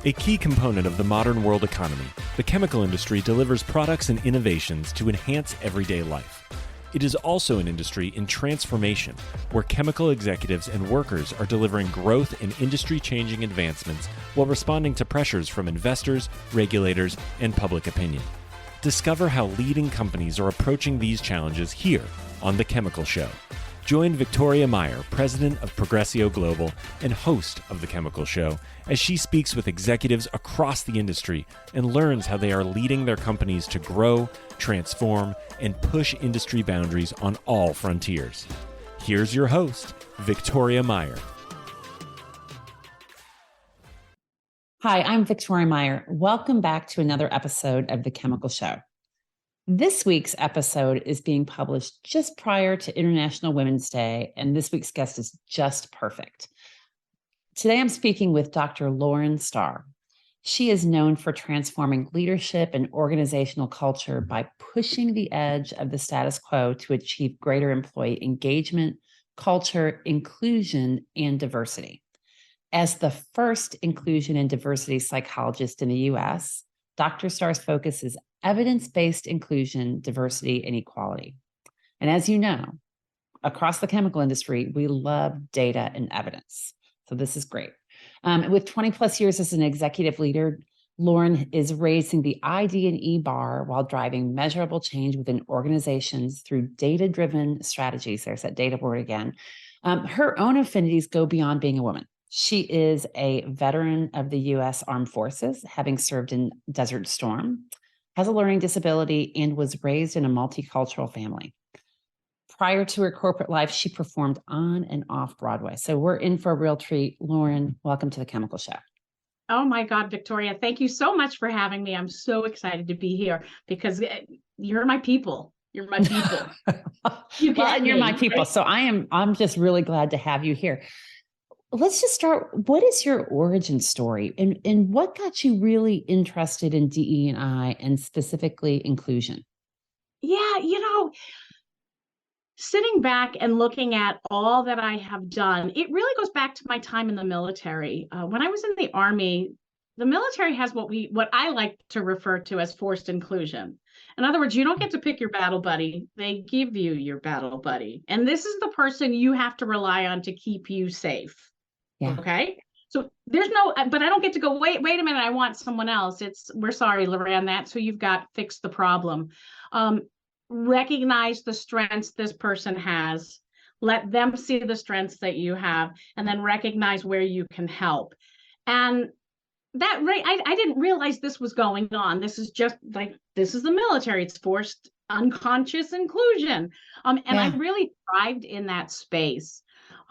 A key component of the modern world economy, the chemical industry delivers products and innovations to enhance everyday life. It is also an industry in transformation, where chemical executives and workers are delivering growth and industry-changing advancements while responding to pressures from investors, regulators, and public opinion. Discover how leading companies are approaching these challenges here on The Chemical Show. Join Victoria Meyer, president of Progressio Global and host of The Chemical Show, as she speaks with executives across the industry and learns how they are leading their companies to grow, transform, and push industry boundaries on all frontiers. Here's your host, Victoria Meyer. Hi, I'm Victoria Meyer. Welcome back to another episode of The Chemical Show. This week's episode is being published just prior to International Women's Day, and this week's guest is just perfect. Today, I'm speaking with Dr. Lauran Star. She is known for transforming leadership and organizational culture by pushing the edge of the status quo to achieve greater employee engagement, culture, inclusion, and diversity. As the first inclusion and diversity psychologist in the U.S., Dr. Star's focus is evidence-based inclusion, diversity, and equality. And as you know, across the chemical industry, we love data and evidence. So this is great. With 20 plus years as an executive leader, Lauran is raising the ID&E bar while driving measurable change within organizations through data-driven strategies. There's that data word again. Her own affinities go beyond being a woman. She is a veteran of the U.S. Armed Forces, having served in Desert Storm, has a learning disability, and was raised in a multicultural family. Prior to her corporate life, she performed on and off Broadway. So we're in for a real treat. Lauran, welcome to The Chemical Show. Oh my God, Victoria, thank you so much for having me. I'm so excited to be here because you're my people. You're my people. You're my people. Right? So I'm just really glad to have you here. Let's just start. What is your origin story and what got you really interested in DE&I and specifically inclusion? Yeah, sitting back and looking at all that I have done, it really goes back to my time in the military. When I was in the Army, the military has what I like to refer to as forced inclusion. In other words, you don't get to pick your battle buddy. They give you your battle buddy. And this is the person you have to rely on to keep you safe. Yeah. Okay. So there's but I don't get to go, wait a minute, I want someone else. We're sorry, Lauran, that's who you've got, fix the problem. Recognize the strengths this person has, let them see the strengths that you have, and then recognize where you can help. And that, right, I didn't realize this was going on. This is the military. It's forced unconscious inclusion. I really thrived in that space.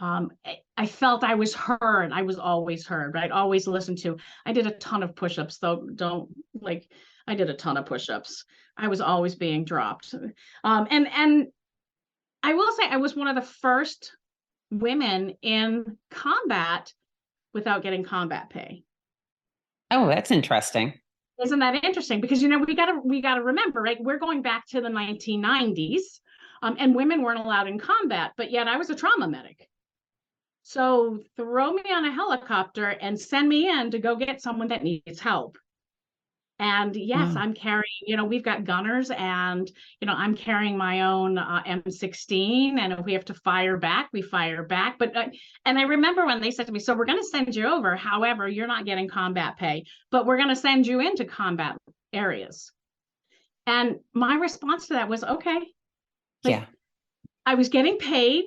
I felt I was heard. I was always heard, right? Always listened to. I did a ton of push-ups, though. I did a ton of push-ups. I was always being dropped. And I will say I was one of the first women in combat without getting combat pay. Oh, that's interesting. Isn't that interesting? Because, we gotta remember, right? We're going back to the 1990s, and women weren't allowed in combat, but yet I was a trauma medic. So throw me on a helicopter and send me in to go get someone that needs help. And yes, I'm carrying, we've got gunners and, I'm carrying my own M16. And if we have to fire back, we fire back. But, and I remember when they said to me, so we're going to send you over. However, you're not getting combat pay, but we're going to send you into combat areas. And my response to that was, okay. I was getting paid.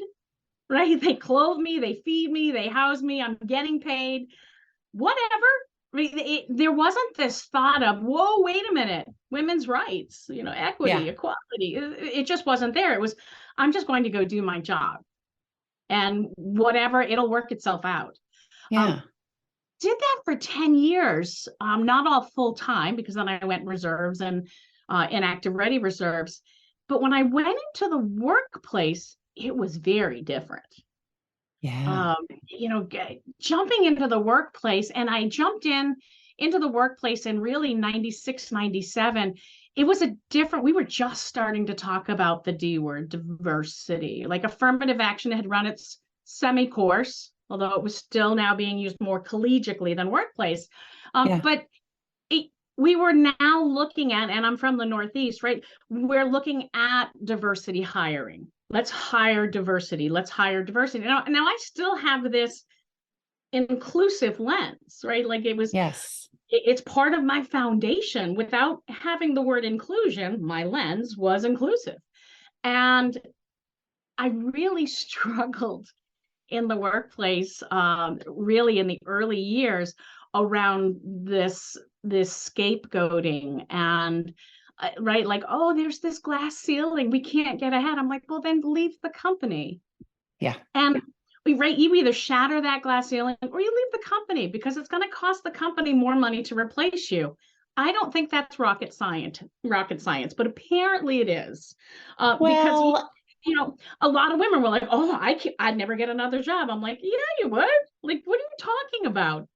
Right? They clothe me, they feed me, they house me, I'm getting paid, whatever. There wasn't this thought of, whoa, wait a minute, women's rights, equity, equality. It just wasn't there. It was, I'm just going to go do my job and whatever, it'll work itself out. Yeah. Did that for 10 years, not all full time, because then I went reserves and inactive ready reserves. But when I went into the workplace, it was very different. Yeah. Jumping into the workplace, and I jumped into the workplace in really 96, 97. It was we were just starting to talk about the D word, diversity. Like affirmative action had run its semi-course. although it was still now being used more collegiately than workplace. Yeah. But we were now looking at, and I'm from the Northeast, right? We're looking at diversity hiring. Let's hire diversity. Let's hire diversity. Now I still have this inclusive lens, right? Like Yes. it's part of my foundation. Without having the word inclusion, my lens was inclusive. And I really struggled in the workplace, really in the early years, around this scapegoating and right, like, oh, there's this glass ceiling, we can't get ahead. I'm like, well, then leave the company. Yeah. And right, you either shatter that glass ceiling or you leave the company, because it's going to cost the company more money to replace you. I don't think that's rocket science, but apparently it is, because Well, a lot of women were like, oh, I'd never get another job. I'm like, yeah, you would. Like, what are you talking about?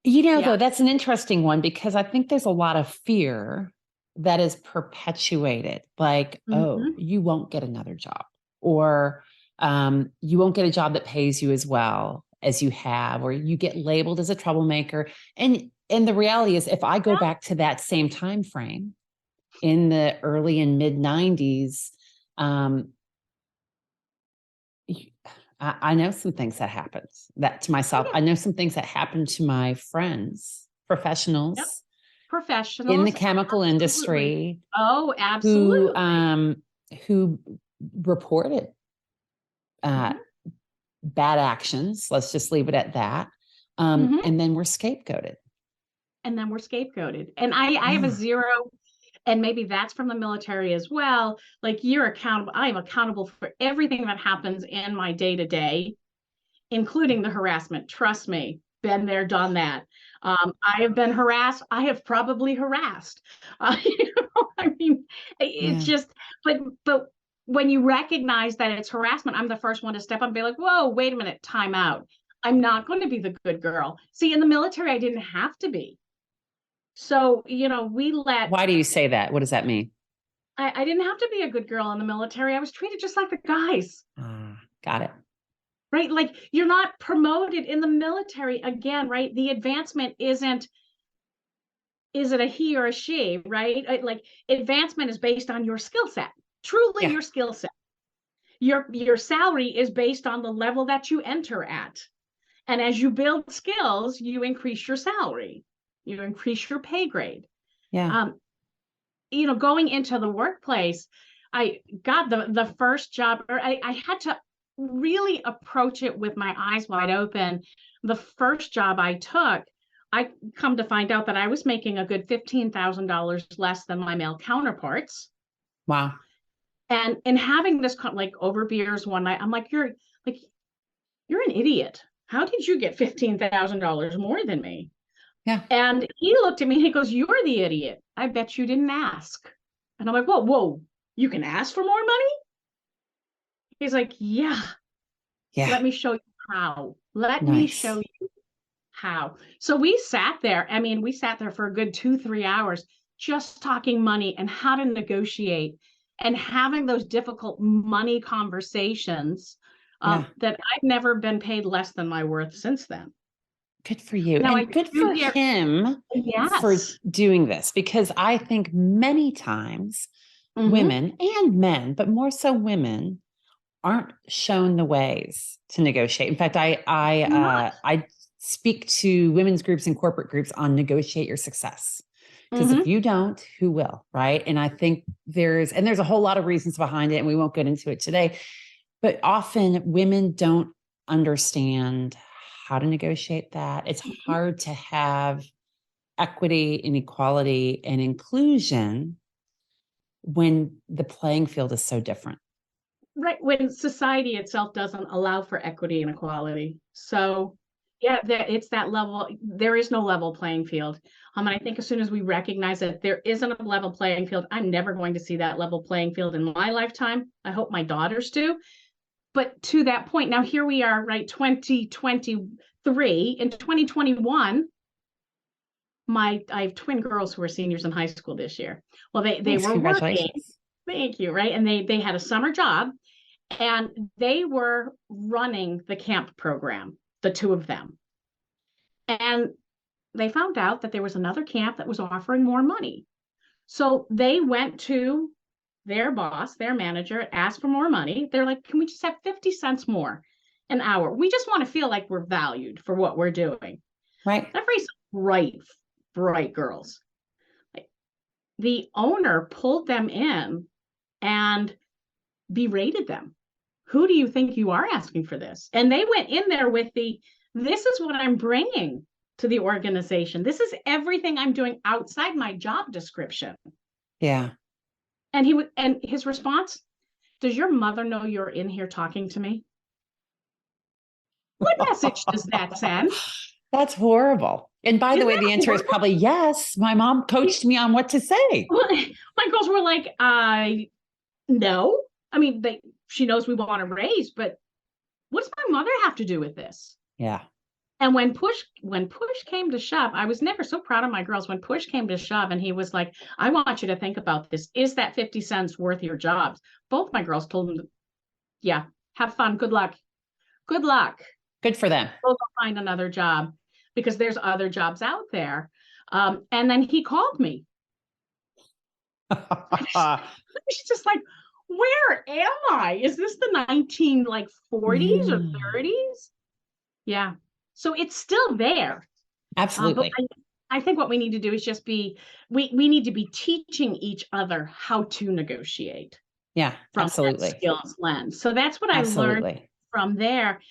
Yeah. though, that's an interesting one, because I think there's a lot of fear that is perpetuated. Like, oh, Mhm. you won't get another job, or you won't get a job that pays you as well as you have, or you get labeled as a troublemaker. And the reality is, if I go back to that same time frame in the early and mid 90s, I know some things that happened that to myself. I know some things that happened to my friends, Yep. professionals in the Professionals. chemical Absolutely. industry Oh, absolutely. who reported Mhm. bad actions. Let's just leave it at that. Mhm. And then we're scapegoated. And then we're scapegoated. And I have a Yeah. zero, and maybe that's from the military as well. Like, you're accountable. I am accountable for everything that happens in my day to day, including the harassment. Trust me, been there, done that. I have been harassed. I have probably harassed. I mean, it's Yeah. just, but when you recognize that it's harassment, I'm the first one to step up and be like, whoa, wait a minute, time out. I'm not going to be the good girl. See, in the military, I didn't have to be. So, we let, Why do you say that? What does that mean? I didn't have to be a good girl in the military. I was treated just like the guys. Got it. Right? Like, you're not promoted in the military again, right? The advancement isn't, is it a he or a she, right? Like, advancement is based on your skill set, truly Yeah. your skill set. Your salary is based on the level that you enter at. And as you build skills, you increase your salary, you increase your pay grade. Yeah. Going into the workplace, I got the first job, or I had to really approach it with my eyes wide open. The first job I took, I come to find out that I was making a good $15,000 less than my male counterparts. Wow. And in having this like over beers one night, I'm like, you're an idiot. How did you get $15,000 more than me? Yeah. And he looked at me and he goes, you're the idiot. I bet you didn't ask. And I'm like, whoa, you can ask for more money? He's like, yeah, Yeah. let me show you how. Let me show Nice. you how. So we sat there. I mean, we sat there for a good 2-3 hours just talking money and how to negotiate and having those difficult money conversations, Yeah. that I've never been paid less than my worth since then. Good for you. Now, I And good do for hear, him for yes. doing this, because I think many times Mhm. women and men, but more so women, aren't shown the ways to negotiate. In fact, Not. I speak to women's groups and corporate groups on negotiate your success. Because if Mhm. you don't, who will? Right. And I think there's a whole lot of reasons behind it, and we won't get into it today. But often women don't understand how to negotiate that. It's hard to have equity and equality and inclusion when the playing field is so different. Right, when society itself doesn't allow for equity and equality. So yeah, it's that level. There is no level playing field. And I think as soon as we recognize that there isn't a level playing field, I'm never going to see that level playing field in my lifetime. I hope my daughters do. But to that point, now here we are, right? 2023. In 2021, I have twin girls who are seniors in high school this year. Well, they Thanks. were working. Congratulations. Thank you. Right. And they had a summer job, and they were running the camp program. the two of them. And they found out that there was another camp that was offering more money. So they went to their boss, their manager, asked for more money. They're like, can we just have 50 cents more an hour? We just want to feel like we're valued for what we're doing. Right. They're very bright girls. The owner pulled them in and berated them. Who do you think you are asking for this? And they went in there with this is what I'm bringing to the organization. This is everything I'm doing outside my job description. Yeah. And his response, does your mother know you're in here talking to me? What message does that send? That's horrible. And by the way, the answer is probably yes. My mom coached me on what to say. My girls were like, no. I mean, she knows we want to raise, but what does my mother have to do with this? Yeah. And when push came to shove, I was never so proud of my girls. When push came to shove and he was like, I want you to think about this. Is that 50 cents worth your jobs? Both my girls told him, yeah, have fun. Good luck. Good luck. Good for them. Go find another job because there's other jobs out there. And then he called me. She's just like, where am I? Is this the 40s or 30s? Yeah. So it's still there. Absolutely. But I think what we need to do is just we need to be teaching each other how to negotiate. Yeah, from absolutely. That skills lens. So that's what I learned from there.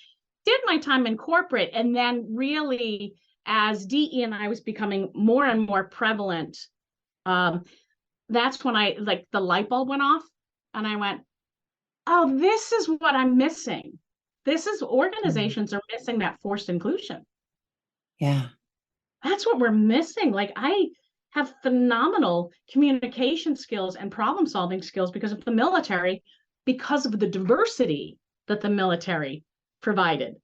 Did my time in corporate, and then really as DE&I was becoming more and more prevalent, that's when the light bulb went off and I went, oh, this is what I'm missing. This is organizations are missing that forced inclusion. Yeah. That's what we're missing. Like I have phenomenal communication skills and problem solving skills because of the military, because of the diversity that the military provided.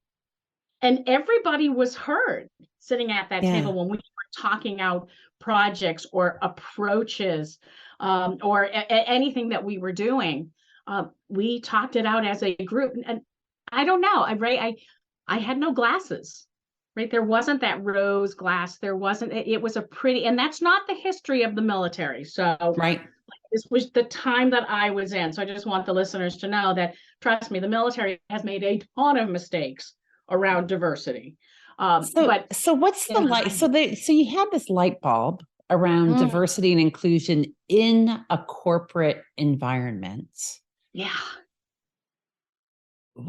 And everybody was heard sitting at that table when we were talking out projects or approaches or anything that we were doing. We talked it out as a group. And I don't know, I had no glasses, right? There wasn't that rose glass. There wasn't, it was and that's not the history of the military. So this was the time that I was in. So I just want the listeners to know that, trust me, the military has made a ton of mistakes around diversity. So what's the light? So you had this light bulb around diversity and inclusion in a corporate environment. Yeah.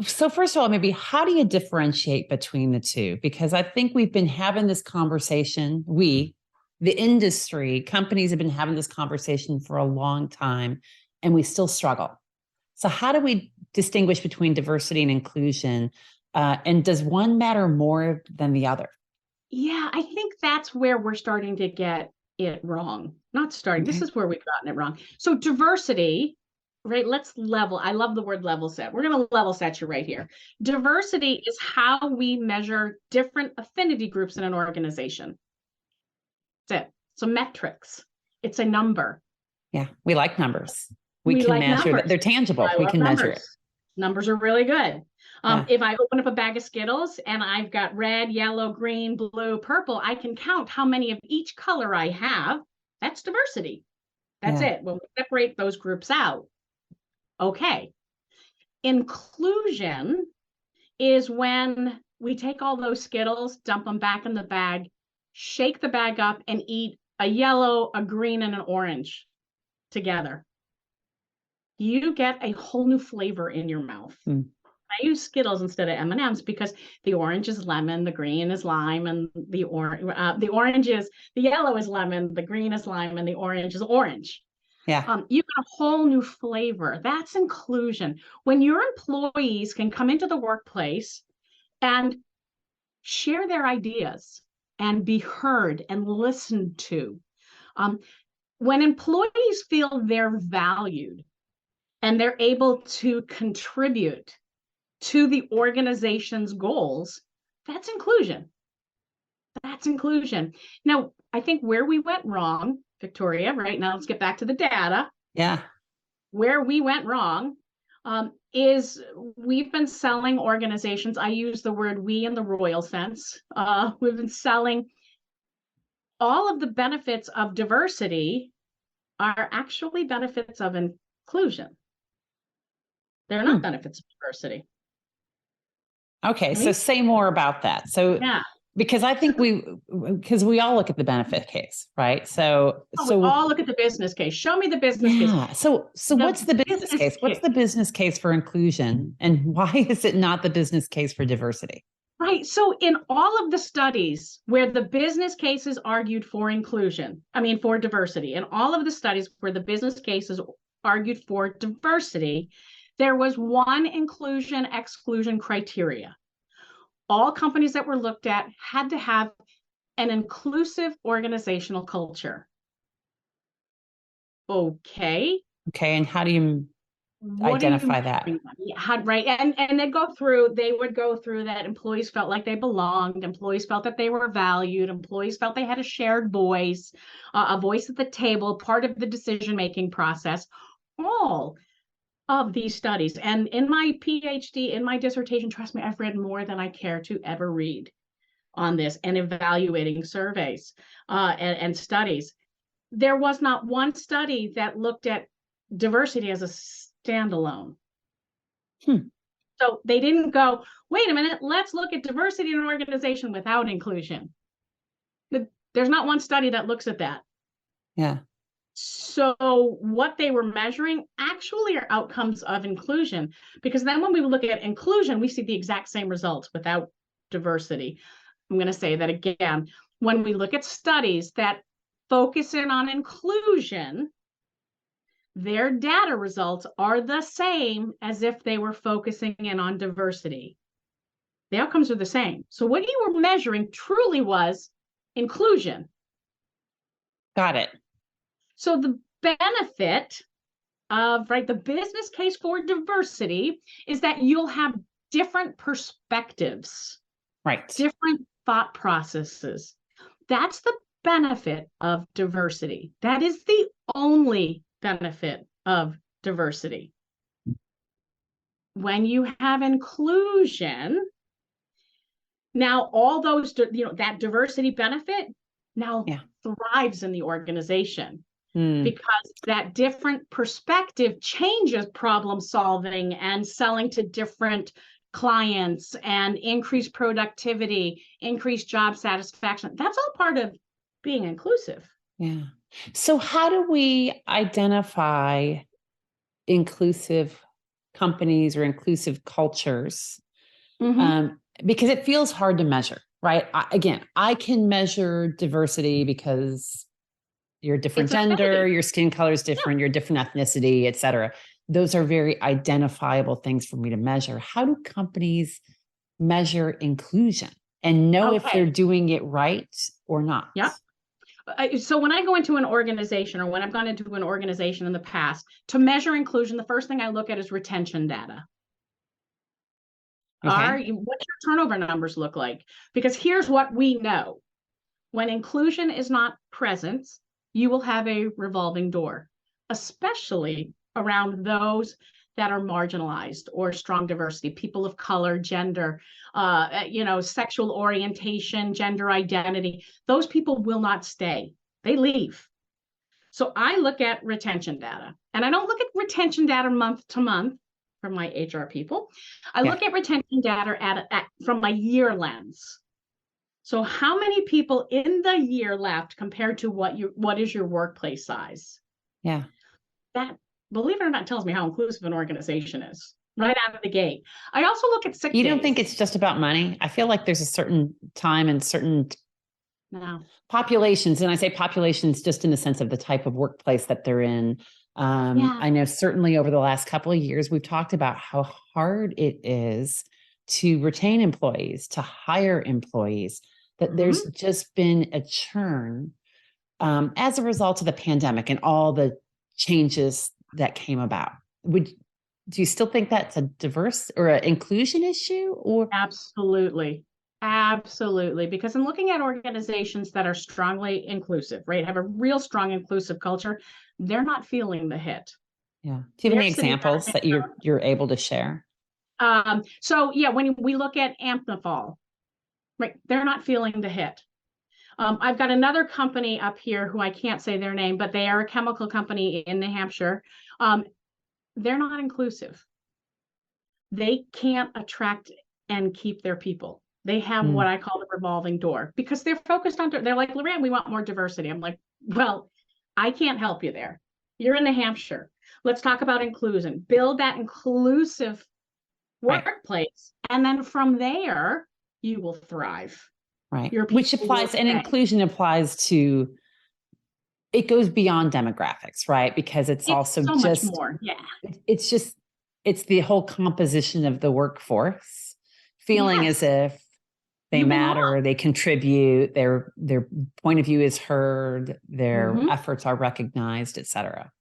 So first of all, maybe how do you differentiate between the two? Because I think we've been having this conversation. The industry, companies have been having this conversation for a long time, and we still struggle. So how do we distinguish between diversity and inclusion? And does one matter more than the other? Yeah, I think that's where we're starting to get it wrong. Not starting. Okay. This is where we've gotten it wrong. So diversity, right? I love the word level set. We're going to level set you right here. Diversity is how we measure different affinity groups in an organization. That's it. So metrics. It's a number. Yeah, we like numbers. We can measure that. They're tangible. We can measure it. Numbers are really good. If I open up a bag of Skittles and I've got red, yellow, green, blue, purple, I can count how many of each color I have. That's diversity. That's it. When we separate those groups out. Okay. Inclusion is when we take all those Skittles, dump them back in the bag, shake the bag up, and eat a yellow, a green, and an orange together. You get a whole new flavor in your mouth. I use Skittles instead of M&Ms because the orange is lemon, the green is lime, and the yellow is lemon, the green is lime, and the orange is orange. Yeah. You get a whole new flavor. That's inclusion. When your employees can come into the workplace and share their ideas and be heard and listened to. When employees feel they're valued and they're able to contribute to the organization's goals, that's inclusion. That's inclusion. Now, I think where we went wrong, Victoria, right now, let's get back to the data. Yeah. Where we went wrong is we've been selling organizations. I use the word we in the royal sense. We've been selling all of the benefits of diversity are actually benefits of inclusion. They're not benefits of diversity. Okay, so Right? say more about that. So, Yeah. because I think because we all look at the benefit case, right? We all look at the business case. Show me the business case. Yeah. So what's the business case? What's the business case for inclusion, and why is it not the business case for diversity? Right. So in all of the studies where the business cases argued for for diversity, in all of the studies where the business cases argued for diversity, there was one inclusion exclusion criteria. All companies that were looked at had to have an inclusive organizational culture. Okay. Okay, and how do you identify that? Yeah, right. And they would go through that employees felt like they belonged, employees felt that they were valued, employees felt they had a shared voice, a voice at the table, part of the decision-making process. All of these studies. And in my PhD, in my dissertation, trust me, I've read more than I care to ever read on this and evaluating surveys and studies. There was not one study that looked at diversity as a standalone. So they didn't go, wait a minute, let's look at diversity in an organization without inclusion. There's not one study that looks at that. Yeah. So what they were measuring actually are outcomes of inclusion, because then when we look at inclusion, we see the exact same results without diversity. I'm going to say that again. When we look at studies that focus in on inclusion, their data results are the same as if they were focusing in on diversity. The outcomes are the same. So what you were measuring truly was inclusion. Got it. So the benefit of the business case for diversity is that you'll have different perspectives, right? Different thought processes. That's the benefit of diversity. That is the only benefit of diversity. When you have inclusion, now all those, that diversity benefit now thrives in the organization because that different perspective changes problem solving and selling to different clients and increased productivity, increased job satisfaction. That's all part of being inclusive. Yeah. So how do we identify inclusive companies or inclusive cultures? Because it feels hard to measure, right? I can measure diversity because you're a different gender, your skin color is different, you're a different ethnicity, et cetera. Those are very identifiable things for me to measure. How do companies measure inclusion and know if they're doing it right or not? Yeah. So when I go into an organization, or when I've gone into an organization in the past, to measure inclusion, the first thing I look at is retention data. What's your turnover numbers look like? Because here's what we know. When inclusion is not present, you will have a revolving door, especially around those that are marginalized or strong diversity, people of color, gender, sexual orientation, gender identity. Those people will not stay. They leave. So I look at retention data, and I don't look at retention data month to month from my HR people. I look at retention data from my year lens. So how many people in the year left compared to what is your workplace size? Yeah. That, believe it or not, tells me how inclusive an organization is right out of the gate. I also look at sick days. You don't think it's just about money? I feel like there's a certain time and certain populations, and I say populations just in the sense of the type of workplace that they're in. I know certainly over the last couple of years, we've talked about how hard it is to retain employees, to hire employees, that there's just been a churn as a result of the pandemic and all the changes that came about. Do you still think that's a diverse or an inclusion issue? Or Absolutely. Because in looking at organizations that are strongly inclusive, right, have a real strong inclusive culture, they're not feeling the hit. Yeah. Do you have any They're sitting examples down that you're able to share? So yeah, when we look at Amplifol, right, they're not feeling the hit. I've got another company up here who I can't say their name, but they are a chemical company in New Hampshire. They're not inclusive. They can't attract and keep their people. They have what I call the revolving door because they're focused on, they're like, Lauran, we want more diversity. I'm like, well, I can't help you there. You're in New Hampshire. Let's talk about inclusion. Build that inclusive workplace. And then from there, you will thrive. Right. Your Which people will applies, and stay. inclusion applies to, it goes beyond demographics, right? Because it's also so just much more. Yeah. It's the whole composition of the workforce, feeling Yes. as if they You matter, belong. they contribute, their point of view is heard, their Mhm. efforts are recognized, et cetera.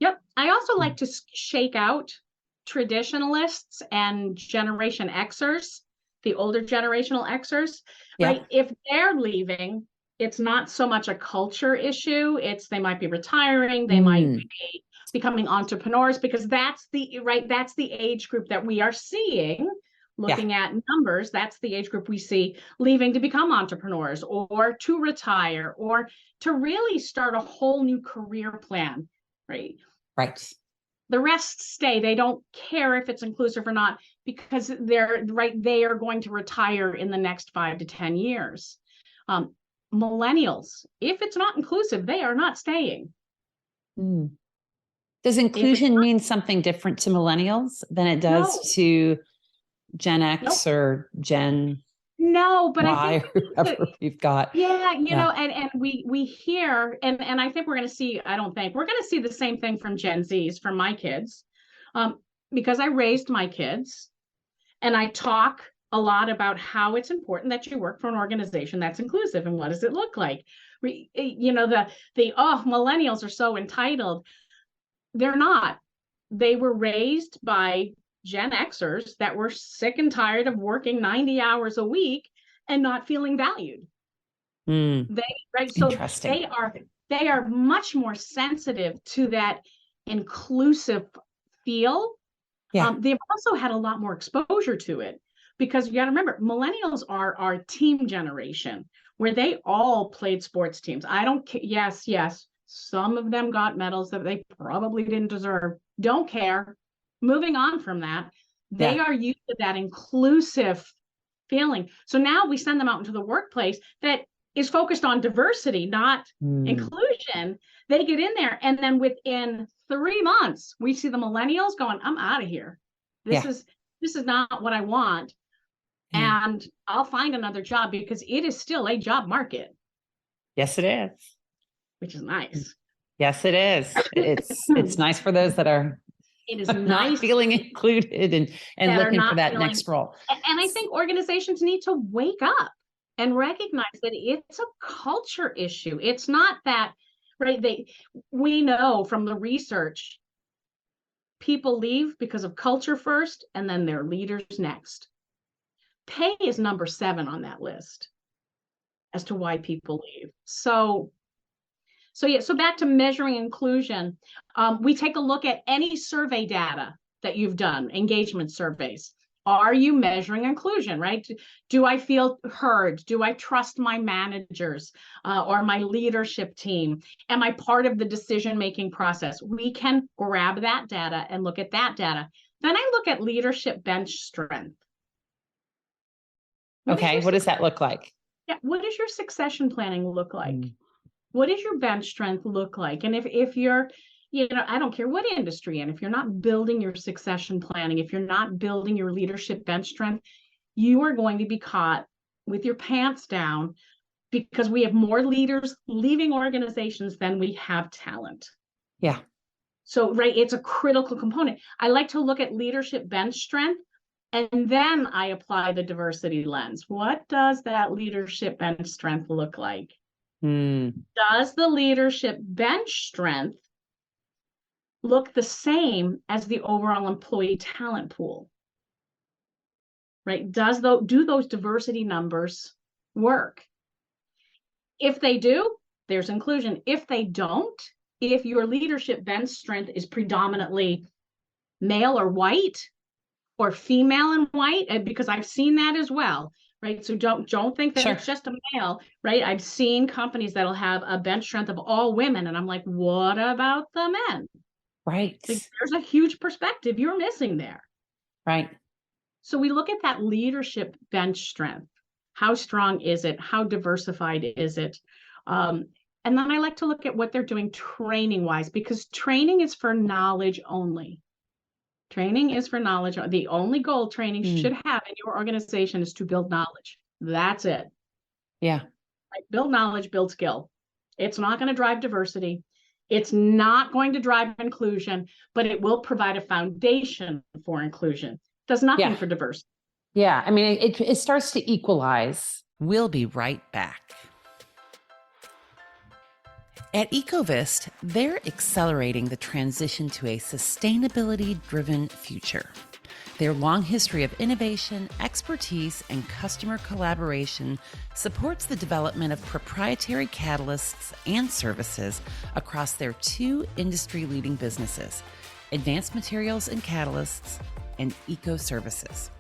Yep. I also like to shake out traditionalists and Generation Xers, the older generational Xers, right? Yep. If they're leaving, it's not so much a culture issue. It's they might be retiring, they might be becoming entrepreneurs because that's the age group that we are seeing. Looking at numbers, that's the age group we see leaving to become entrepreneurs or to retire or to really start a whole new career plan, right? Right. The rest stay. They don't care if it's inclusive or not because they are going to retire in the next 5 to 10 years. Millennials, if it's not inclusive, they are not staying. Does inclusion mean something different to millennials than it does to Gen X or Gen but Y, I think or whoever we've got? Yeah, and we hear, and I think we're going to see, I don't think, we're going to see the same thing from Gen Zs, from my kids, because I raised my kids, and I talk a lot about how it's important that you work for an organization that's inclusive, and what does it look like? Millennials are so entitled. They're not. They were raised by Gen Xers that were sick and tired of working 90 hours a week and not feeling valued. So they are much more sensitive to that inclusive feel. They've also had a lot more exposure to it because you got to remember, millennials are our team generation where they all played sports teams. I don't care. Yes. Some of them got medals that they probably didn't deserve. Don't care. Moving on from that, they are used to that inclusive feeling. So now we send them out into the workplace that is focused on diversity, not inclusion. They get in there, and then within 3 months, we see the millennials going, "I'm out of here. This is not what I want, and I'll find another job," because it is still a job market. Yes, it is. Which is nice. Yes, it is. It's nice for those that are not feeling included and looking for that next role. And I think organizations need to wake up and recognize that it's a culture issue. It's not that, right? We know from the research, people leave because of culture first, and then their leaders next. Pay is number 7 on that list as to why people leave. So back to measuring inclusion, we take a look at any survey data that you've done, engagement surveys. Are you measuring inclusion, right? Do I feel heard? Do I trust my managers or my leadership team? Am I part of the decision-making process? We can grab that data and look at that data. Then I look at leadership bench strength. What does that look like? Yeah, what does your succession planning look like? What does your bench strength look like? And if you're, I don't care what industry, and if you're not building your succession planning, if you're not building your leadership bench strength, you are going to be caught with your pants down because we have more leaders leaving organizations than we have talent. Yeah. So, it's a critical component. I like to look at leadership bench strength, and then I apply the diversity lens. What does that leadership bench strength look like? Does the leadership bench strength look the same as the overall employee talent pool? Right? Do those diversity numbers work? If they do, there's inclusion. If they don't, if your leadership bench strength is predominantly male or white, or female and white, because I've seen that as well, right? So don't think that Sure. it's just a male, right? I've seen companies that'll have a bench strength of all women, and I'm like, what about the men? Right. Like, there's a huge perspective you're missing there. Right. So we look at that leadership bench strength. How strong is it? How diversified is it? And then I like to look at what they're doing training wise, because training is for knowledge only. Training is for knowledge. The only goal training should have in your organization is to build knowledge. That's it. Yeah. Right? Build knowledge, build skill. It's not going to drive diversity. It's not going to drive inclusion, but it will provide a foundation for inclusion. It does nothing for diversity. Yeah. I mean, it starts to equalize. We'll be right back. At Ecovist, they're accelerating the transition to a sustainability-driven future. Their long history of innovation, expertise, and customer collaboration supports the development of proprietary catalysts and services across their 2 industry-leading businesses, Advanced Materials and Catalysts and Eco Services.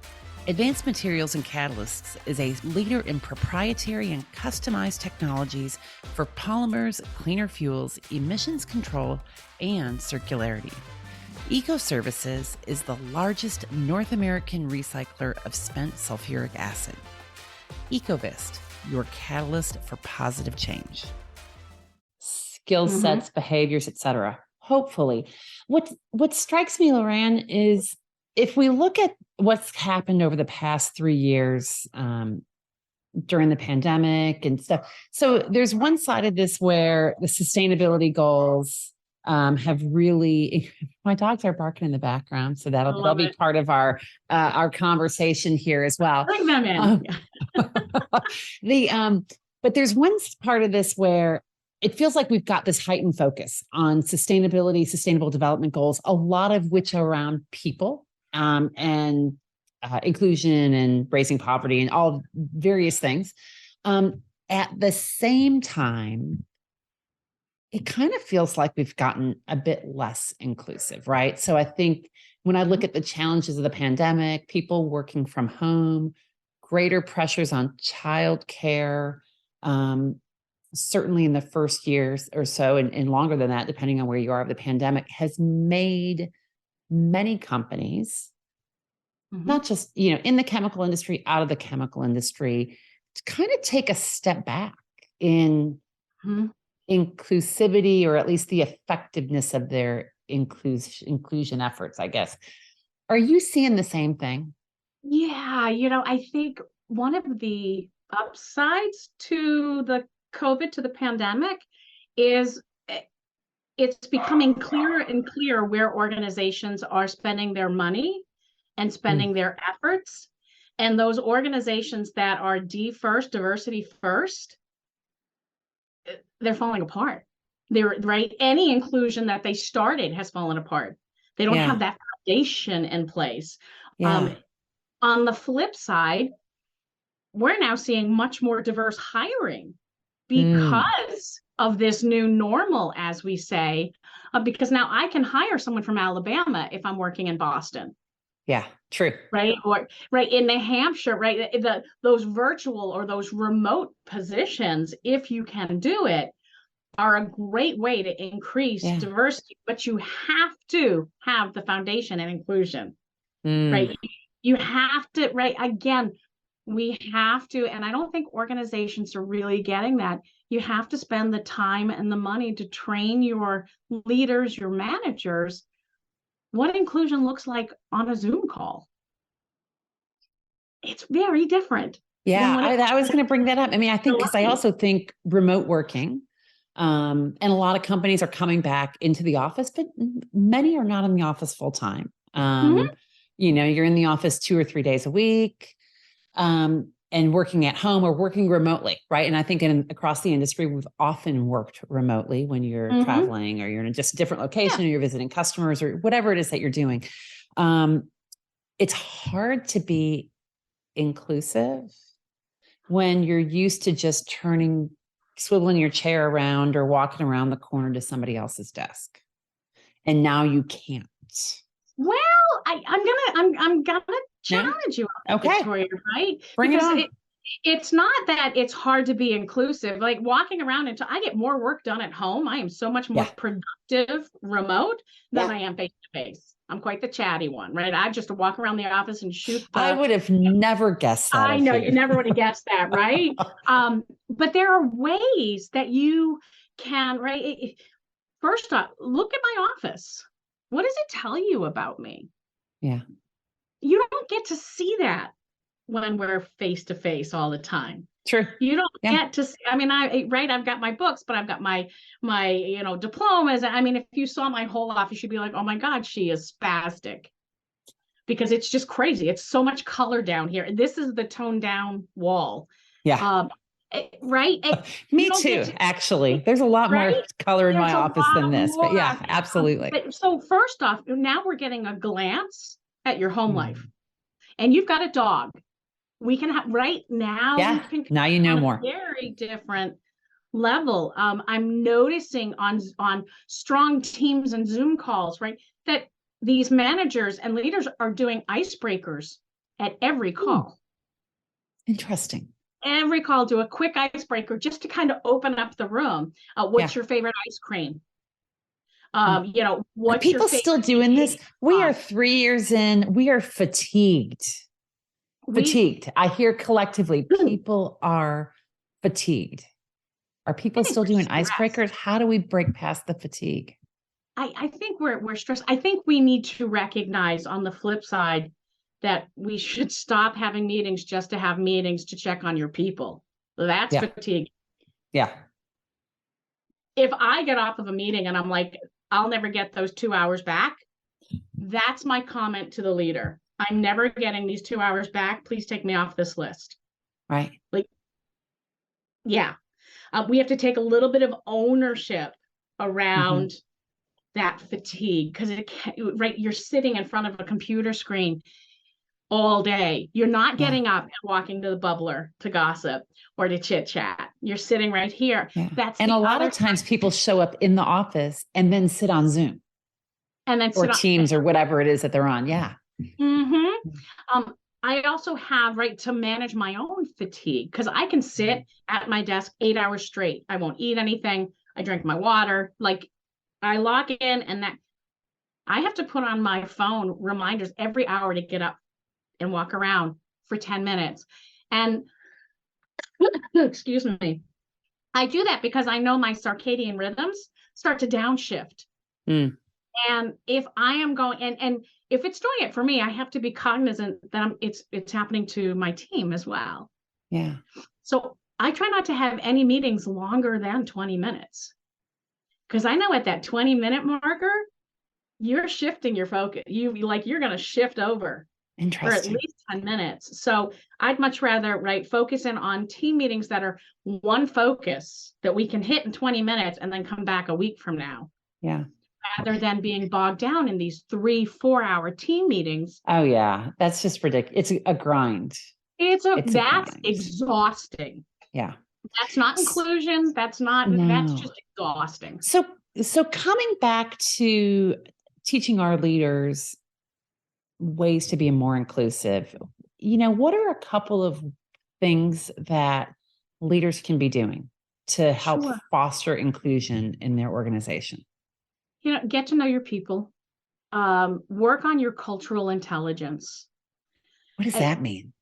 Advanced Materials and Catalysts is a leader in proprietary and customized technologies for polymers, cleaner fuels, emissions control, and circularity. Eco Services is the largest North American recycler of spent sulfuric acid. Ecovist, your catalyst for positive change. Skill sets, behaviors, etc. Hopefully. What strikes me, Lauran, is if we look at what's happened over the past 3 years during the pandemic and stuff. So there's one side of this where the sustainability goals have really, my dogs are barking in the background, so that'll be part of our conversation here as well. Bring them in. But there's one part of this where it feels like we've got this heightened focus on sustainability, sustainable development goals, a lot of which are around people. And inclusion and raising poverty and all various things. At the same time, it kind of feels like we've gotten a bit less inclusive, right? So I think when I look at the challenges of the pandemic, people working from home, greater pressures on childcare, certainly in the first years or so, and longer than that, depending on where you are of the pandemic, has made many companies, not just, in the chemical industry, out of the chemical industry, to kind of take a step back in inclusivity, or at least the effectiveness of their inclusion efforts, I guess. Are you seeing the same thing? Yeah, I think one of the upsides to the COVID, to the pandemic, is it's becoming clearer and clearer where organizations are spending their money and spending their efforts. And those organizations that are D first, diversity first, they're falling apart. They're right. Any inclusion that they started has fallen apart. They don't have that foundation in place. On the flip side, we're now seeing much more diverse hiring because of this new normal, as we say, because now I can hire someone from Alabama if I'm working in Boston. Yeah, true. Right. Or right in New Hampshire, right. Those virtual or those remote positions, if you can do it, are a great way to increase diversity, but you have to have the foundation and inclusion, right? You have to, right? Again, we have to, and I don't think organizations are really getting that. You have to spend the time and the money to train your leaders, your managers, what inclusion looks like on a Zoom call. It's very different. Yeah, I was going to bring that up. I mean, I think, because I also think remote working, and a lot of companies are coming back into the office, but many are not in the office full time. You're in the office 2 or 3 days a week, and working at home or working remotely, right? And I think across the industry, we've often worked remotely when you're traveling, or you're in just a different location, or you're visiting customers, or whatever it is that you're doing. It's hard to be inclusive when you're used to just turning swiveling your chair around or walking around the corner to somebody else's desk. And now you can't. Well, I'm gonna challenge you on that, Okay. Victoria, right? Bring it Because on. it's not that it's hard to be inclusive. Like walking around until I get more work done at home. I am so much more productive remote than I am face to face. I'm quite the chatty one, right? I just walk around the office and shoot. I would have never guessed that. I know you never would have guessed that, right? But there are ways that you can, right? First off, look at my office. What does it tell you about me? Yeah. You don't get to see that when we're face to face all the time. True. You don't get to see, I mean, I've got my books, but I've got my diplomas. I mean, if you saw my whole office, you'd be like, oh my God, she is spastic. Because it's just crazy. It's so much color down here. This is the toned down wall. Yeah. Right? Me too, actually. There's a lot more color in my office than this, but yeah, absolutely. So first off, now we're getting a glance at your home life. And you've got a dog. We can have right now. Yeah. Now you know more. Very different level. I'm noticing on strong teams and Zoom calls, right, that these managers and leaders are doing icebreakers at every call. Interesting. Every call, do a quick icebreaker just to kind of open up the room. What's your favorite ice cream? What's are people still doing this? We are 3 years in. We are fatigued. I hear collectively people are fatigued. Are people still doing icebreakers? How do we break past the fatigue? I think we're stressed. I think we need to recognize on the flip side that we should stop having meetings just to have meetings to check on your people. That's fatigue. Yeah. If I get off of a meeting and I'm like, I'll never get those 2 hours back, that's my comment to the leader. I'm never getting these 2 hours back. Please take me off this list. Right. We have to take a little bit of ownership around that fatigue, because you're sitting in front of a computer screen all day. You're not getting up and walking to the bubbler to gossip or to chit chat. You're sitting right here. Yeah. And a lot of times people show up in the office and then sit on Zoom and then or Teams or whatever it is that they're on. Yeah. I also have to manage my own fatigue, because I can sit at my desk 8 hours straight. I won't eat anything. I drink my water. I log in, and that I have to put on my phone reminders every hour to get up and walk around for 10 minutes. And excuse me, I do that because I know my circadian rhythms start to downshift. And if I am going, and if it's doing it for me, I have to be cognizant that it's happening to my team as well. Yeah. So I try not to have any meetings longer than 20 minutes. Because I know at that 20-minute marker, you're shifting your focus. You're going to shift over for at least 10 minutes. So I'd much rather focus in on team meetings that are one focus that we can hit in 20 minutes and then come back a week from now. Yeah. Rather than being bogged down in these 3-4 hour team meetings. Oh yeah. That's just ridiculous. It's a grind. That's exhausting. Yeah. That's not inclusion. That's just exhausting. So coming back to teaching our leaders ways to be more inclusive, what are a couple of things that leaders can be doing to help foster inclusion in their organization? Get to know your people, work on your cultural intelligence. What does that mean?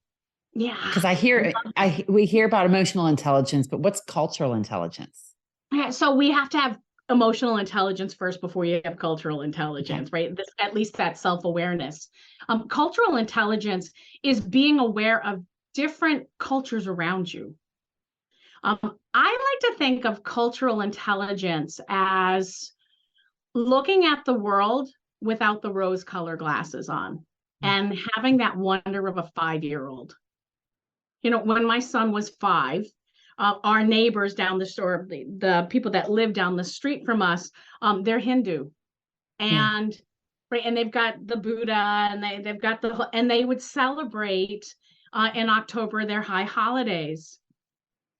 Yeah. Because we hear about emotional intelligence, but what's cultural intelligence? Yeah, so we have to have emotional intelligence first before you have cultural intelligence, right? At least that self-awareness. Cultural intelligence is being aware of different cultures around you. I like to think of cultural intelligence as looking at the world without the rose-colored glasses on and having that wonder of a 5-year-old. When my son was 5, our neighbors down the store, the people that live down the street from us, they're Hindu, and and they've got the Buddha, and they've got and they would celebrate in October their high holidays.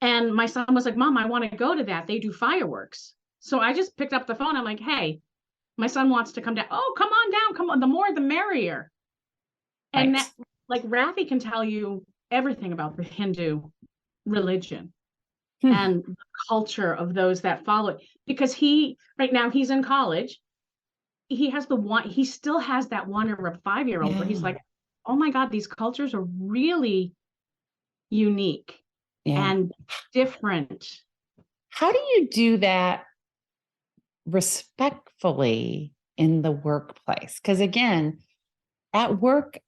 And my son was like, Mom, I want to go to that. They do fireworks. So I just picked up the phone. I'm like, hey, my son wants to come down. Oh, come on down. Come on. The more, the merrier. And that, like Rafi can tell you everything about the Hindu religion and the culture of those that follow it. Because right now he's in college. He still has that wonder of a 5-year-old where he's like, oh my God, these cultures are really unique and different. How do you do that respectfully in the workplace? Because again, at work,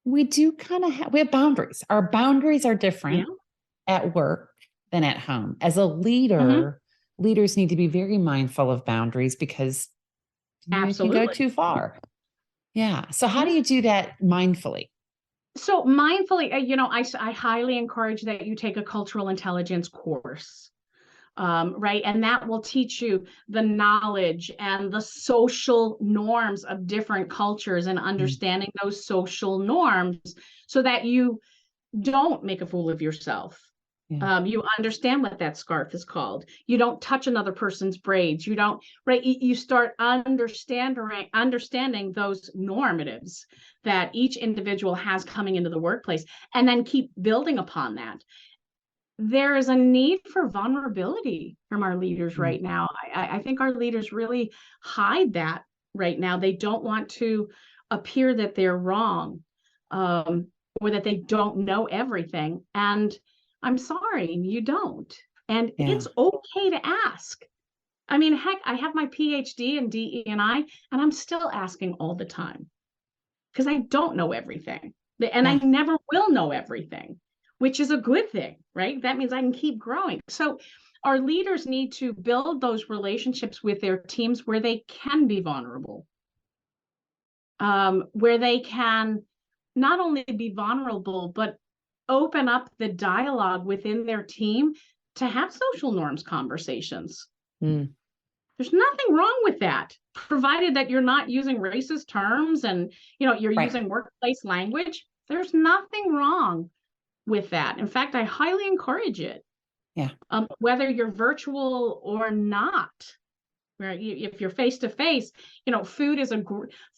we do kind of we have boundaries. Our boundaries are different at work than at home. As a leader, leaders need to be very mindful of boundaries because you can go too far. Yeah. So how do you do that mindfully? So mindfully, I highly encourage that you take a cultural intelligence course. Right. And that will teach you the knowledge and the social norms of different cultures and understanding those social norms so that you don't make a fool of yourself. You understand what that scarf is called. You don't touch another person's braids. You don't, right? You start understanding those normatives that each individual has coming into the workplace and then keep building upon that. There is a need for vulnerability from our leaders right now. I think our leaders really hide that right now. They don't want to appear that they're wrong or that they don't know everything. And I'm sorry, you don't. And it's okay to ask. I mean, heck, I have my PhD in DE&I, and I'm still asking all the time because I don't know everything. And I never will know everything, which is a good thing, right? That means I can keep growing. So our leaders need to build those relationships with their teams where they can be vulnerable, where they can not only be vulnerable, but open up the dialogue within their team to have social norms conversations. There's nothing wrong with that, provided that you're not using racist terms and you're using workplace language. There's nothing wrong with that. In fact, I highly encourage it. Whether you're virtual or not, where if you're face to face, food is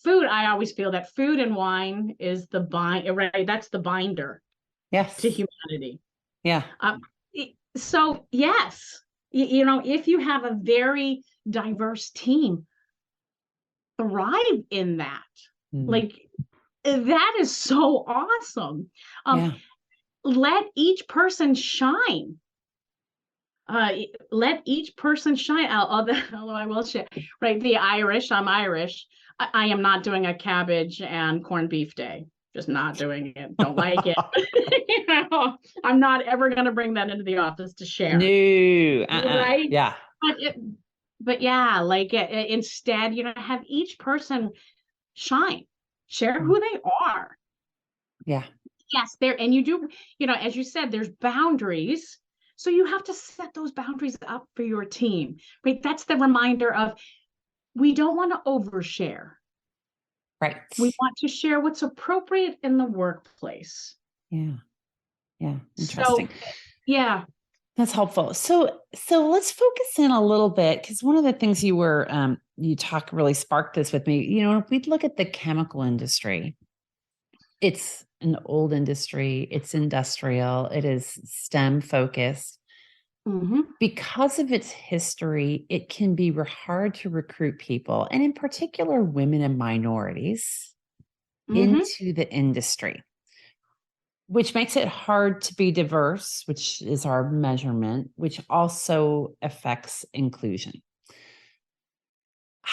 food. I always feel that food and wine is the right. That's the binder. To humanity. So yes, if you have a very diverse team, thrive in that. Like that is so awesome. Let each person shine. Let each person shine. Although I will share, right? I'm Irish. I am not doing a cabbage and corned beef day. Just not doing it. Don't like it. I'm not ever going to bring that into the office to share. No. Right? Yeah. But yeah, like instead, have each person shine, share who they are. Yeah. Yes, and you do, as you said, there's boundaries. So you have to set those boundaries up for your team, right? That's the reminder of we don't want to overshare. Right. We want to share what's appropriate in the workplace. Yeah. Interesting. So, that's helpful. So let's focus in a little bit because one of the things you talk really sparked this with me. If we look at the chemical industry, it's an old industry. It's industrial. It is STEM focused. Because of its history, it can be hard to recruit people, and in particular, women and minorities into the industry, which makes it hard to be diverse, which is our measurement, which also affects inclusion.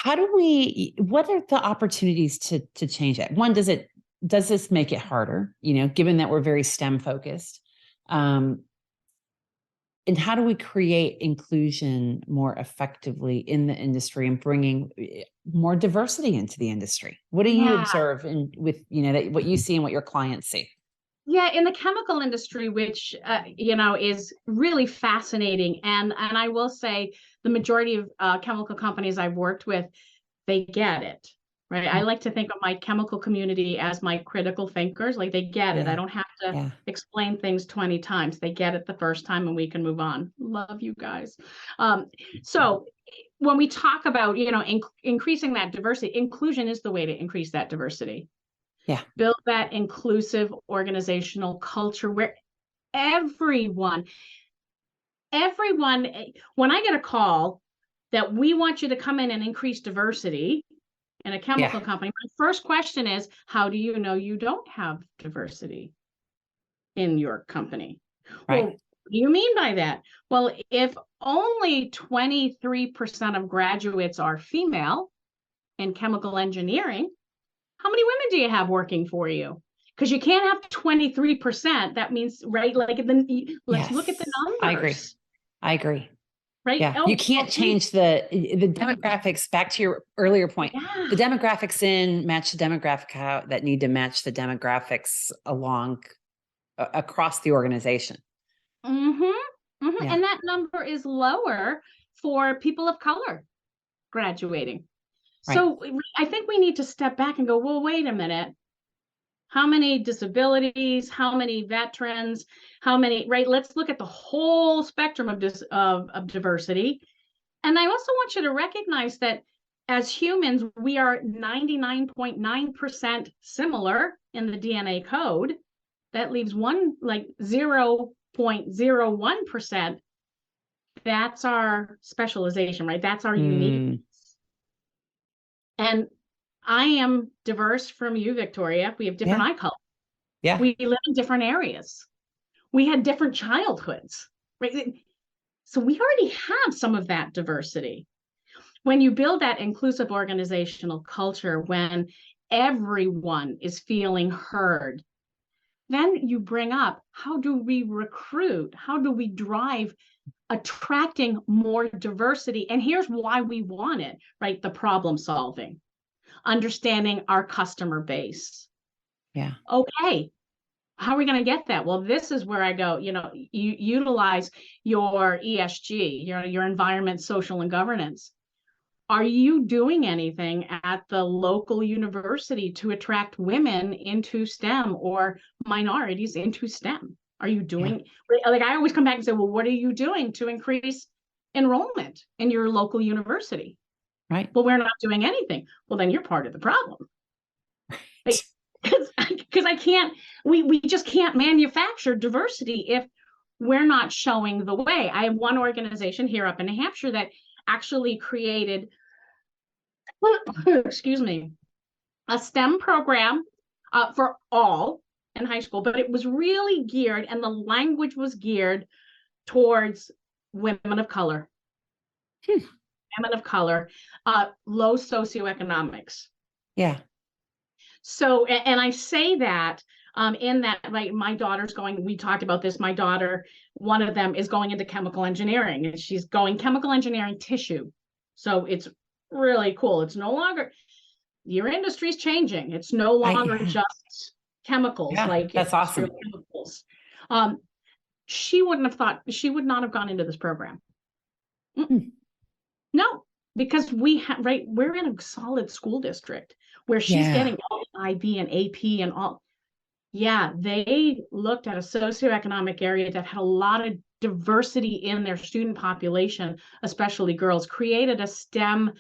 What are the opportunities to change that? One, does this make it harder, given that we're very STEM focused? And how do we create inclusion more effectively in the industry and bringing more diversity into the industry? What do you observe with what you see and what your clients see? Yeah, in the chemical industry, which is really fascinating, and I will say the majority of chemical companies I've worked with, they get it. right? I like to think of my chemical community as my critical thinkers. Like they get it. I don't have to explain things 20 times. They get it the first time and we can move on. Love you guys. So when we talk about, increasing that diversity, inclusion is the way to increase that diversity. Yeah. Build that inclusive organizational culture where everyone, when I get a call that we want you to come in and increase diversity in a chemical company, my first question is, how do you know you don't have diversity in your company? Right. Well, what do you mean by that? Well, if only 23% of graduates are female in chemical engineering, how many women do you have working for you? Because you can't have 23%. That means, right? Like, let's look at the numbers. I agree. Right? Yeah. You can't change the demographics. Back to your earlier point, the demographics match the demographic out that need to match the demographics across the organization. Mm-hmm. Mm-hmm. Yeah. And that number is lower for people of color graduating. Right. So I think we need to step back and go, well, wait a minute. How many disabilities, how many veterans, how many, right? Let's look at the whole spectrum of diversity. And I also want you to recognize that as humans, we are 99.9% similar in the DNA code. That leaves 0.01%. That's our specialization, right? That's our uniqueness. And I am diverse from you, Victoria. We have different eye colors. Yeah. We live in different areas. We had different childhoods, right? So we already have some of that diversity. When you build that inclusive organizational culture, when everyone is feeling heard, then you bring up, how do we recruit? How do we drive attracting more diversity? And here's why we want it, right? The problem solving. Understanding our customer base. Yeah. Okay. How are we going to get that? Well, this is where I go, you utilize your ESG, your environment, social, and governance. Are you doing anything at the local university to attract women into STEM or minorities into STEM? Are you doing, like I always come back and say, well, what are you doing to increase enrollment in your local university? Right. Well, we're not doing anything. Well, then you're part of the problem. Because we just can't manufacture diversity if we're not showing the way. I have one organization here up in New Hampshire that actually created, a STEM program for all in high school, but it was really geared, and the language was geared towards women of color. Women of color, low socioeconomics. Yeah. So, and I say that in that, like, my daughter's going, we talked about this, my daughter, one of them is going into chemical engineering, and she's going chemical engineering tissue. So it's really cool. It's no longer, your industry's changing. It's no longer just chemicals. Like that's awesome. Chemicals. She would not have gone into this program. No, because we're in a solid school district where she's getting all the IB and AP and all. Yeah, they looked at a socioeconomic area that had a lot of diversity in their student population, especially girls, created a STEM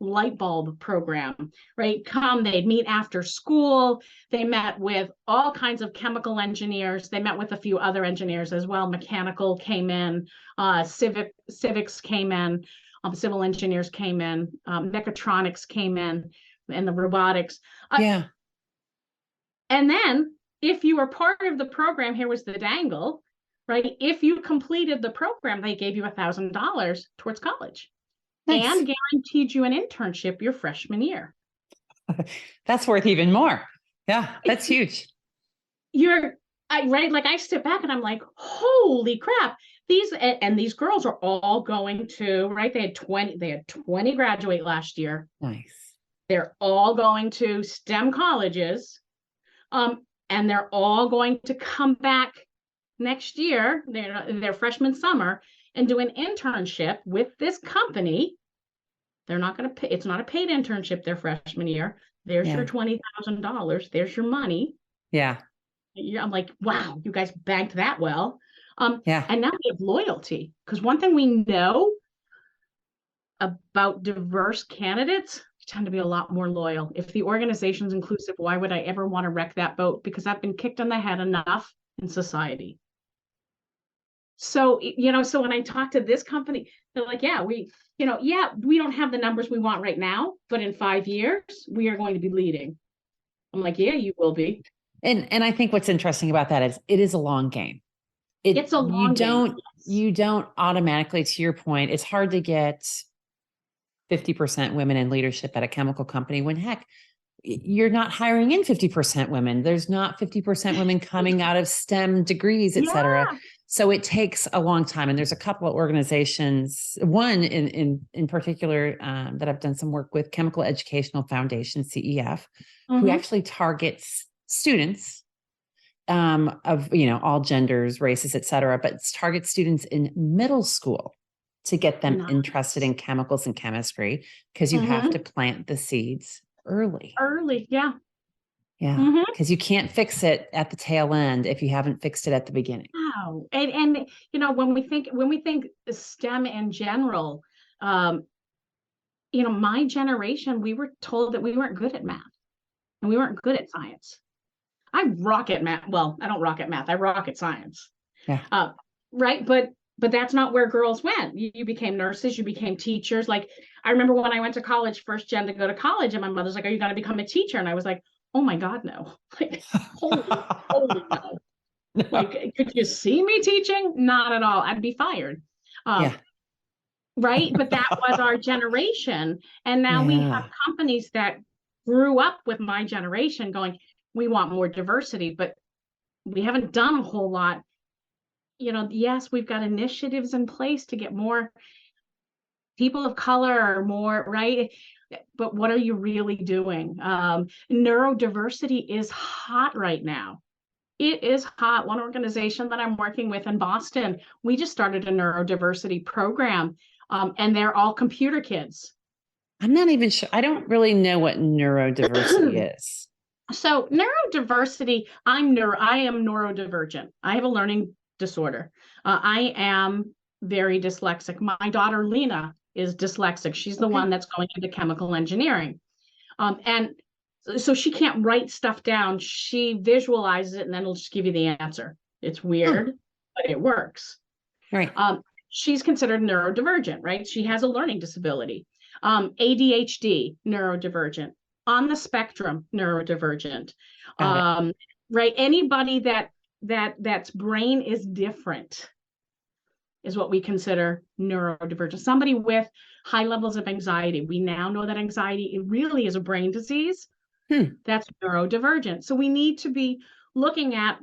light bulb program, right? They'd meet after school. They met with all kinds of chemical engineers. They met with a few other engineers as well. Mechanical came in, civics came in. Civil engineers came in, mechatronics came in, and the robotics. And then if you were part of the program, here was the dangle, right? If you completed the program, they gave you $1,000 towards college. Nice. And guaranteed you an internship your freshman year. That's worth even more. Yeah, that's huge. Right? Like I step back and I'm like, holy crap. These girls are all going to, right? They had 20 graduate last year. Nice. They're all going to STEM colleges. And they're all going to come back next year, their freshman summer, and do an internship with this company. They're not going to pay, it's not a paid internship their freshman year. There's Yeah. your $20,000. There's your money. Yeah. I'm like, wow, you guys banked that well. Yeah. And now we have loyalty, because one thing we know about diverse candidates tend to be a lot more loyal. If the organization's inclusive, why would I ever want to wreck that boat? Because I've been kicked in the head enough in society. So, so when I talk to this company, they're like, yeah, we don't have the numbers we want right now, but in 5 years, we are going to be leading. I'm like, yeah, you will be. And I think what's interesting about that is it is a long game. It's a long game. You don't automatically, to your point, it's hard to get 50% women in leadership at a chemical company when heck, you're not hiring in 50% women. There's not 50% women coming out of STEM degrees, et cetera. So it takes a long time. And there's a couple of organizations, one in particular that I've done some work with, Chemical Educational Foundation, CEF, who actually targets students of, all genders, races, et cetera, but targets students in middle school to get them interested in chemicals and chemistry, because you have to plant the seeds early. Yeah. Yeah. Because you can't fix it at the tail end if you haven't fixed it at the beginning. Wow. And when we think STEM in general, my generation, we were told that we weren't good at math and we weren't good at science. I rock at math. Well, I don't rock at math. I rock at science. Yeah. Right. But that's not where girls went. You became nurses, you became teachers. Like, I remember when I went to college, first gen to go to college, and my mother's like, are you going to become a teacher? And I was like, oh my God, no. Like, holy no. Like, could you see me teaching? Not at all. I'd be fired. Right. But that was our generation. And now we have companies that grew up with my generation going, we want more diversity, but we haven't done a whole lot. Yes, we've got initiatives in place to get more people of color or more, right? But what are you really doing? Neurodiversity is hot right now. It is hot. One organization that I'm working with in Boston, we just started a neurodiversity program, and they're all computer kids. I'm not even sure. I don't really know what neurodiversity is. So neurodiversity, I am neurodivergent. I have a learning disorder. I am very dyslexic. My daughter, Lena, is dyslexic. She's the one that's going into chemical engineering. And so she can't write stuff down. She visualizes it and then it'll just give you the answer. It's weird, but it works. Right. She's considered neurodivergent, right? She has a learning disability. ADHD, neurodivergent. On the spectrum, neurodivergent. Right? Anybody that's brain is different is what we consider neurodivergent. Somebody with high levels of anxiety. We now know that anxiety, it really is a brain disease. That's neurodivergent. So we need to be looking at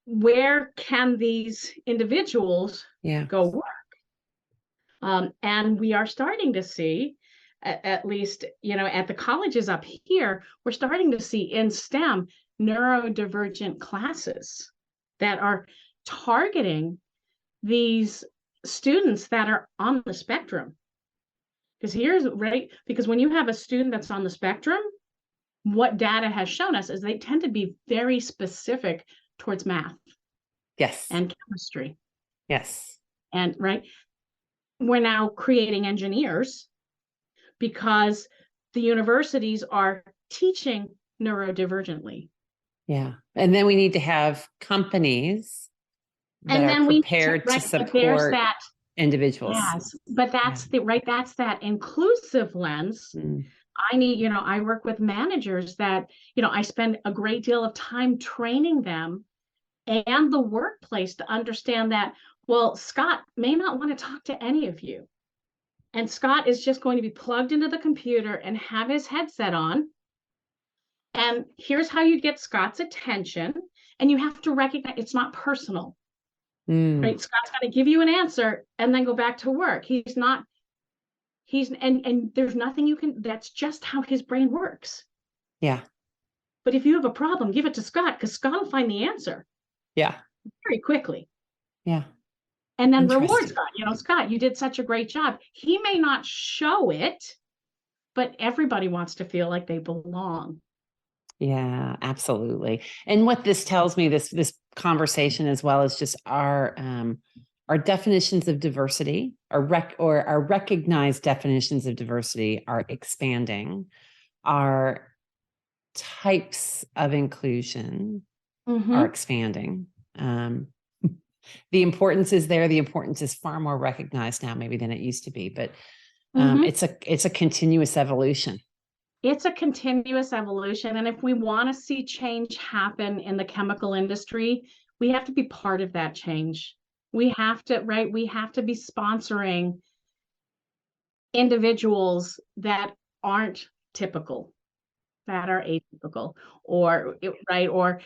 where can these individuals go work. And we are starting to see, at least, at the colleges up here, we're starting to see in STEM neurodivergent classes that are targeting these students that are on the spectrum. Because when you have a student that's on the spectrum, what data has shown us is they tend to be very specific towards math. Yes. And chemistry. Yes. And we're now creating engineers because the universities are teaching neurodivergently. Yeah. And then we need to have companies that are prepared to support individuals. Yes, but that's that's that inclusive lens. I work with managers that, I spend a great deal of time training them and the workplace to understand that, well, Scott may not want to talk to any of you. And Scott is just going to be plugged into the computer and have his headset on. And here's how you get Scott's attention. And you have to recognize it's not personal. Right? Scott's going to give you an answer and then go back to work. And there's nothing you can, that's just how his brain works. Yeah. But if you have a problem, give it to Scott, because Scott will find the answer. Yeah. Very quickly. Yeah. And then reward Scott. Scott, you did such a great job. He may not show it, but everybody wants to feel like they belong. Yeah, absolutely. And what this tells me, this conversation, as well as just our definitions of diversity, our recognized definitions of diversity, are expanding. Our types of inclusion are expanding. The importance is there. The importance is far more recognized now, maybe, than it used to be. But it's a continuous evolution. It's a continuous evolution. And if we want to see change happen in the chemical industry, we have to be part of that change. We have to, right? We have to be sponsoring individuals that aren't typical, that are atypical, or right, or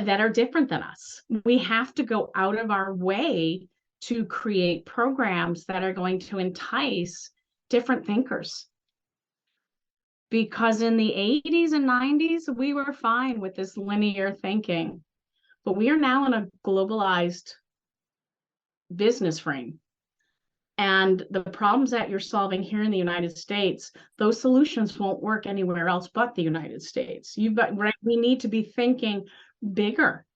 that are different than us. We have to go out of our way to create programs that are going to entice different thinkers. Because in the 80s and 90s, we were fine with this linear thinking, but we are now in a globalized business frame. And the problems that you're solving here in the United States, those solutions won't work anywhere else but the United States. Right? We need to be thinking bigger,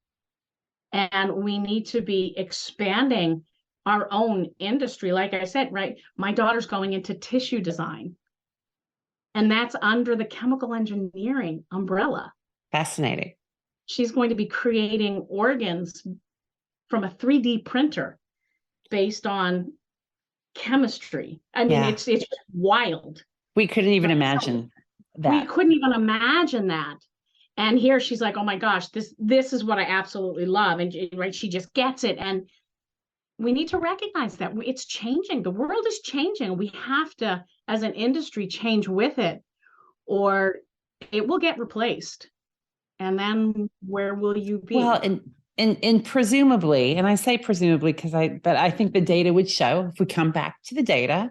and we need to be expanding our own industry. Like I said, right, my daughter's going into tissue design, and that's under the chemical engineering umbrella. Fascinating. She's going to be creating organs from a 3D printer based on chemistry. I mean, it's wild. We couldn't even imagine that. We couldn't even imagine that. And here she's like, oh my gosh, this is what I absolutely love. And right, she just gets it. And we need to recognize that it's changing. The world is changing. We have to, as an industry, change with it, or it will get replaced. And then where will you be? Well, and presumably, and I say presumably but I think the data would show, if we come back to the data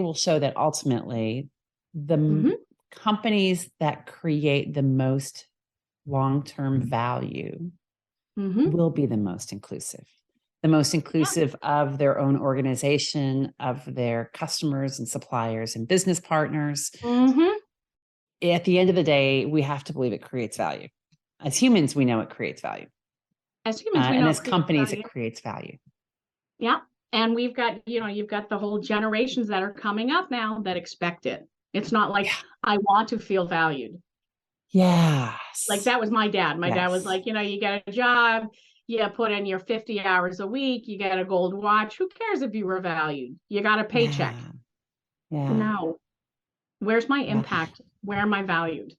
will show that ultimately the companies that create the most long-term value will be the most inclusive. The most inclusive of their own organization, of their customers and suppliers and business partners. At the end of the day, we have to believe it creates value. As humans, we know it creates value. As humans, we know, and as companies, it creates value. Yeah. And we've got, you've got the whole generations that are coming up now that expect it. It's not like, I want to feel valued. Yes. Like that was my dad. My dad was like, you get a job, you put in your 50 hours a week, you get a gold watch. Who cares if you were valued? You got a paycheck. No. Where's my impact? Where am I valued?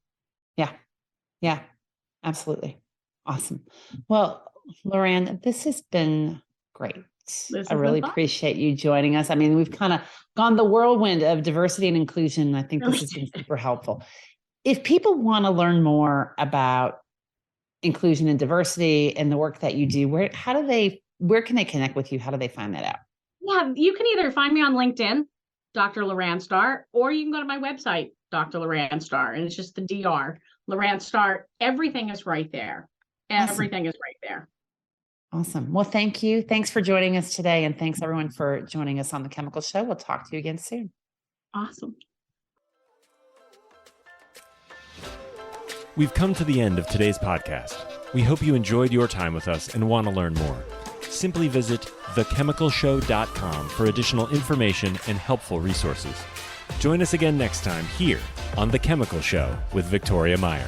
Yeah, absolutely. Awesome. Well, Lauran, this has been great. I really appreciate you joining us. I mean, we've kind of gone the whirlwind of diversity and inclusion. I think this has been super helpful. If people want to learn more about inclusion and diversity and the work that you do, where can they connect with you? How do they find that out? Yeah, you can either find me on LinkedIn, Dr. Lauran Star, or you can go to my website, Dr. Lauran Star, and it's just the DR, Lauran Star. Everything is right there. Everything is right there. Awesome. Well, thank you. Thanks for joining us today. And thanks everyone for joining us on The Chemical Show. We'll talk to you again soon. Awesome. We've come to the end of today's podcast. We hope you enjoyed your time with us and want to learn more. Simply visit thechemicalshow.com for additional information and helpful resources. Join us again next time here on The Chemical Show with Victoria Meyer.